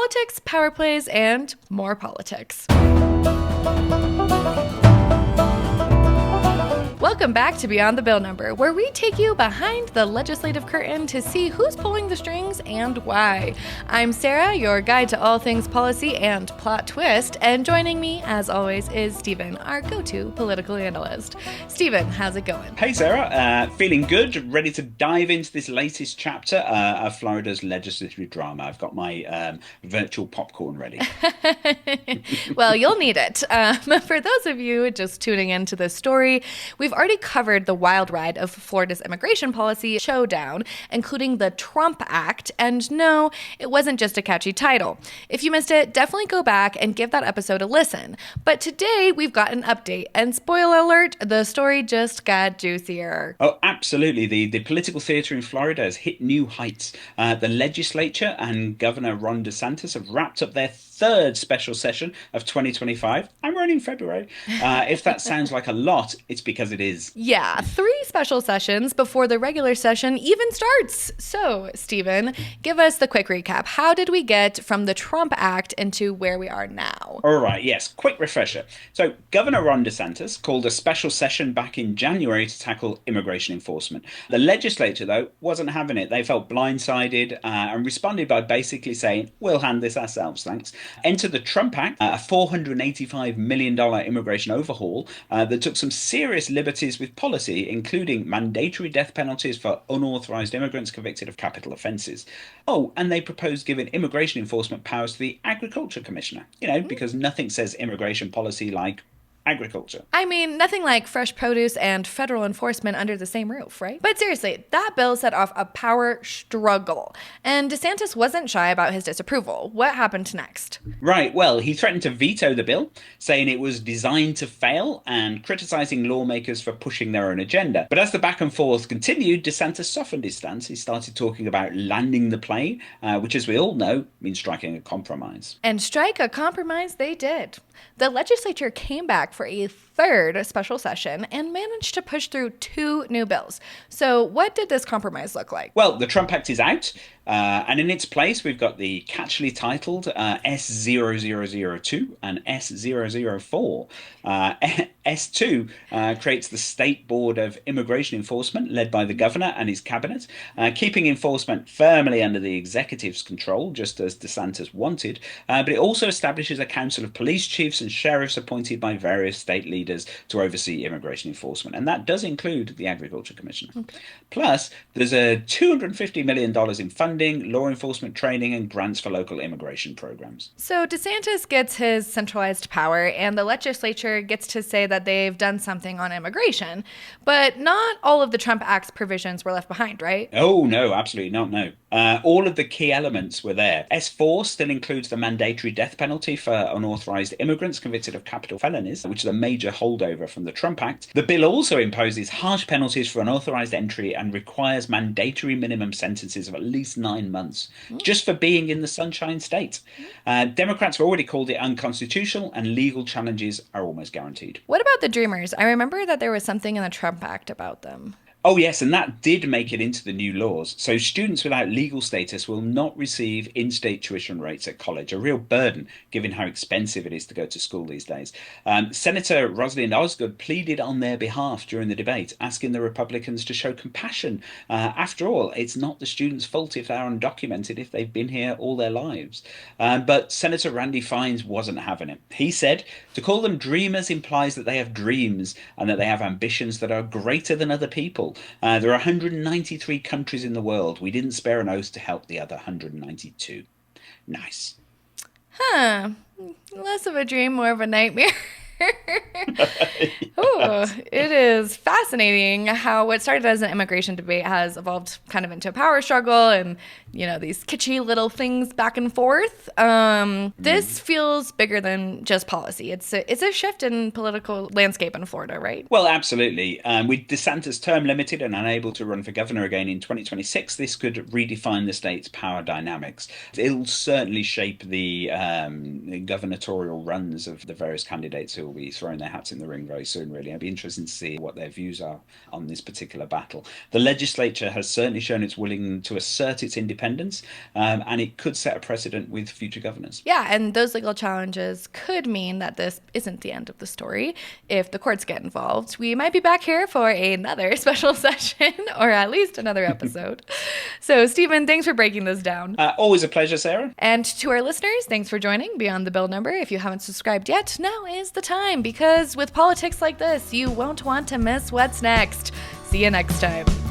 politics, power plays, and more politics. Welcome back to Beyond the Bill Number, where we take you behind the legislative curtain to see who's pulling the strings and why. I'm Sarah, your guide to all things policy and plot twist, and joining me, as always, is Stephen, our go-to political analyst. Stephen, how's it going? Hey Sarah, feeling good, ready to dive into this latest chapter of Florida's legislative drama. I've got my virtual popcorn ready. Well, you'll need it. For those of you just tuning into this story, we've already covered the wild ride of Florida's immigration policy showdown, including the Trump Act, and no, it wasn't just a catchy title. If you missed it, definitely go back and give that episode a listen. But today, we've got an update, and spoiler alert, the story just got juicier. Oh, absolutely. The political theatre in Florida has hit new heights. The legislature and Governor Ron DeSantis have wrapped up their third special session of 2025. I'm running February. If that sounds like a lot, it's because it is. Yeah, 3 special sessions before the regular session even starts. So, Stephen, give us the quick recap. How did we get from the Trump Act into where we are now? All right, yes, quick refresher. So, Governor Ron DeSantis called a special session back in January to tackle immigration enforcement. The legislature, though, wasn't having it. They felt blindsided and responded by basically saying, we'll hand this ourselves, thanks. Enter the Trump Act, a $485 million immigration overhaul that took some serious liberties with policy, including mandatory death penalties for unauthorized immigrants convicted of capital offenses. Oh, and they proposed giving immigration enforcement powers to the Agriculture Commissioner, because nothing says immigration policy like agriculture. I mean, nothing like fresh produce and federal enforcement under the same roof, right? But seriously, that bill set off a power struggle, and DeSantis wasn't shy about his disapproval. What happened next? Right, well, he threatened to veto the bill, saying it was designed to fail and criticizing lawmakers for pushing their own agenda. But as the back and forth continued, DeSantis softened his stance. He started talking about landing the plane, which, as we all know, means striking a compromise. And strike a compromise they did. The legislature came back for a third special session and managed to push through 2 new bills. So what did this compromise look like? Well, the Trump Act is out, and in its place, we've got the catchily titled S0002 and S004. S2 creates the State Board of Immigration Enforcement, led by the governor and his cabinet, keeping enforcement firmly under the executive's control, just as DeSantis wanted. But it also establishes a council of police chiefs and sheriffs appointed by various state leaders to oversee immigration enforcement. And that does include the Agriculture Commissioner. Okay. Plus, there's a $250 million in funding, law enforcement training, and grants for local immigration programs. So DeSantis gets his centralized power, and the legislature gets to say that they've done something on immigration. But not all of the Trump Act's provisions were left behind, right? Oh, no, absolutely not, no. All of the key elements were there. S4 still includes the mandatory death penalty for unauthorized immigrants convicted of capital felonies, which is a major holdover from the Trump Act. The bill also imposes harsh penalties for unauthorized entry and requires mandatory minimum sentences of at least 9 months, just for being in the Sunshine State. Democrats have already called it unconstitutional, and legal challenges are almost guaranteed. What about the Dreamers? I remember that there was something in the Trump Act about them. Oh, yes, and that did make it into the new laws. So students without legal status will not receive in-state tuition rates at college, a real burden given how expensive it is to go to school these days. Senator Rosalind Osgood pleaded on their behalf during the debate, asking the Republicans to show compassion. After all, it's not the students' fault if they're undocumented, if they've been here all their lives. But Senator Randy Fines wasn't having it. He said, to call them dreamers implies that they have dreams and that they have ambitions that are greater than other people. There are 193 countries in the world. We didn't spare an oath to help the other 192. Nice. Huh. Less of a dream, more of a nightmare. Oh, it is fascinating how what started as an immigration debate has evolved kind of into a power struggle and, these kitschy little things back and forth. This feels bigger than just policy. It's a shift in political landscape in Florida, right? Well, absolutely. With DeSantis term limited and unable to run for governor again in 2026, this could redefine the state's power dynamics. It'll certainly shape the gubernatorial runs of the various candidates who will be throwing their hats in the ring very soon, really. It'll be interesting to see what their views are on this particular battle. The legislature has certainly shown it's willing to assert its independence, and it could set a precedent with future governors. Yeah, and those legal challenges could mean that this isn't the end of the story. If the courts get involved, we might be back here for another special session, or at least another episode. So, Stephen, thanks for breaking this down. Always a pleasure, Sarah. And to our listeners, thanks for joining Beyond the Bill Number. If you haven't subscribed yet, now is the time, because with politics like this, you won't want to miss what's next. See you next time.